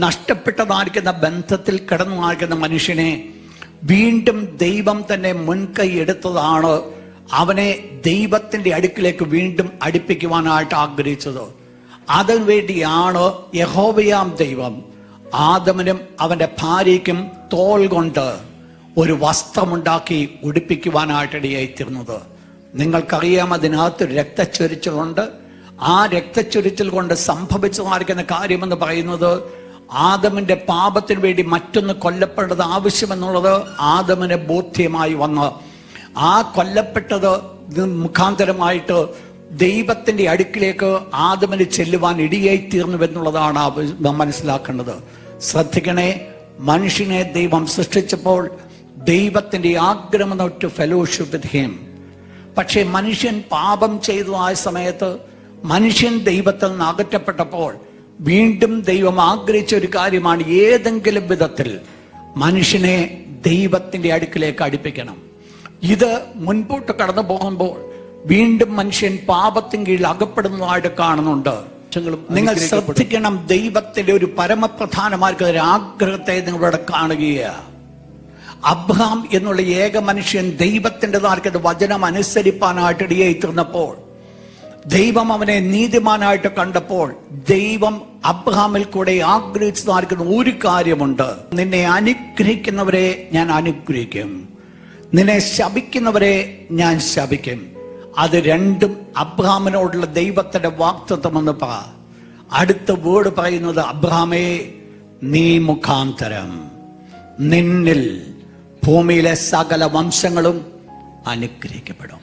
നഷ്ടപ്പെട്ടതായിരിക്കുന്ന ബന്ധത്തിൽ കിടന്നുമായിരിക്കുന്ന മനുഷ്യനെ വീണ്ടും ദൈവം തന്നെ മുൻകൈ എടുത്തതാണ് അവനെ ദൈവത്തിന്റെ അടുക്കിലേക്ക് വീണ്ടും അടുപ്പിക്കുവാനായിട്ട് ആഗ്രഹിച്ചത്. അതിനുവേണ്ടിയാണ് യഹോവയാം ദൈവം ആദമിനും അവന്റെ ഭാര്യയ്ക്കും തോൽ കൊണ്ട് ഒരു വസ്ത്രമുണ്ടാക്കി ഉടുപ്പിക്കുവാനായിട്ടിടയായിത്തീർന്നത്. നിങ്ങൾക്കറിയാം, അതിനകത്ത് രക്തച്ചൊരിച്ചിലുണ്ട്. ആ രക്തച്ചൊരിച്ചിൽ കൊണ്ട് സംഭവിച്ചതായിരിക്കുന്ന കാര്യമെന്ന് പറയുന്നത്, ആദമിന്റെ പാപത്തിന് വേണ്ടി മറ്റൊന്ന് കൊല്ലപ്പെടേണ്ടത് ആവശ്യമെന്നുള്ളത് ആദമിന് ബോധ്യമായി വന്ന് ആ കൊല്ലപ്പെട്ടത് മുഖാന്തരമായിട്ട് ദൈവത്തിന്റെ അടുക്കിലേക്ക് ആദമിന് ചെല്ലുവാൻ ഇടയായി തീർന്നുവെന്നുള്ളതാണ് മനസ്സിലാക്കേണ്ടത്. ശ്രദ്ധിക്കണേ, മനുഷ്യനെ ദൈവം സൃഷ്ടിച്ചപ്പോൾ ദൈവത്തിന്റെ ആഗ്രഹം ടു ഫെലോഷിപ്പ് വിത്ത് ഹിം. പക്ഷെ മനുഷ്യൻ പാപം ചെയ്തതായ സമയത്ത്, മനുഷ്യൻ ദൈവത്തിൽ നിന്ന് അകറ്റപ്പെട്ടപ്പോൾ വീണ്ടും ദൈവം ആഗ്രഹിച്ച ഒരു കാര്യമാണ് ഏതെങ്കിലും വിധത്തിൽ മനുഷ്യനെ ദൈവത്തിന്റെ അടുക്കിലേക്ക് അടുപ്പിക്കണം. ഇത് മുൻപോട്ട് കടന്നു പോകുമ്പോൾ വീണ്ടും മനുഷ്യൻ പാപത്തിന് കീഴിൽ അകപ്പെടുന്നതായിട്ട് കാണുന്നുണ്ട്. നിങ്ങൾ ശ്രദ്ധിക്കണം, ദൈവത്തിന്റെ ഒരു പരമപ്രധാനമായിട്ടുള്ള ഒരു ആഗ്രഹത്തെ നിങ്ങളിവിടെ കാണുകയാണ്. അബ്രഹാം എന്നുള്ള ഏക മനുഷ്യൻ ദൈവത്തിൻ്റെതാർക്കത് വചനം അനുസരിപ്പാനായിട്ട് ഇടയായി തീർന്നപ്പോൾ, ദൈവം അവനെ നീതിമാനായിട്ട് കണ്ടപ്പോൾ, ദൈവം അബ്രഹാമിൽ കൂടെ ആഗ്രഹിച്ചതാർക്കുന്ന ഒരു കാര്യമുണ്ട്: നിന്നെ അനുഗ്രഹിക്കുന്നവരെ ഞാൻ അനുഗ്രഹിക്കും, നിന്നെ ശപിക്കുന്നവരെ ഞാൻ ശപിക്കും. അത് രണ്ടും അബ്രഹാമിനോടുള്ള ദൈവത്തിന്റെ വാഗ്ദത്തം എന്ന് അടുത്ത വേർഡ് പറയുന്നത്, അബ്രഹാമേ, നീ മുഖാന്തരം നിന്നിൽ ഭൂമിയിലെ സകല വംശങ്ങളും അനുഗ്രഹിക്കപ്പെടും.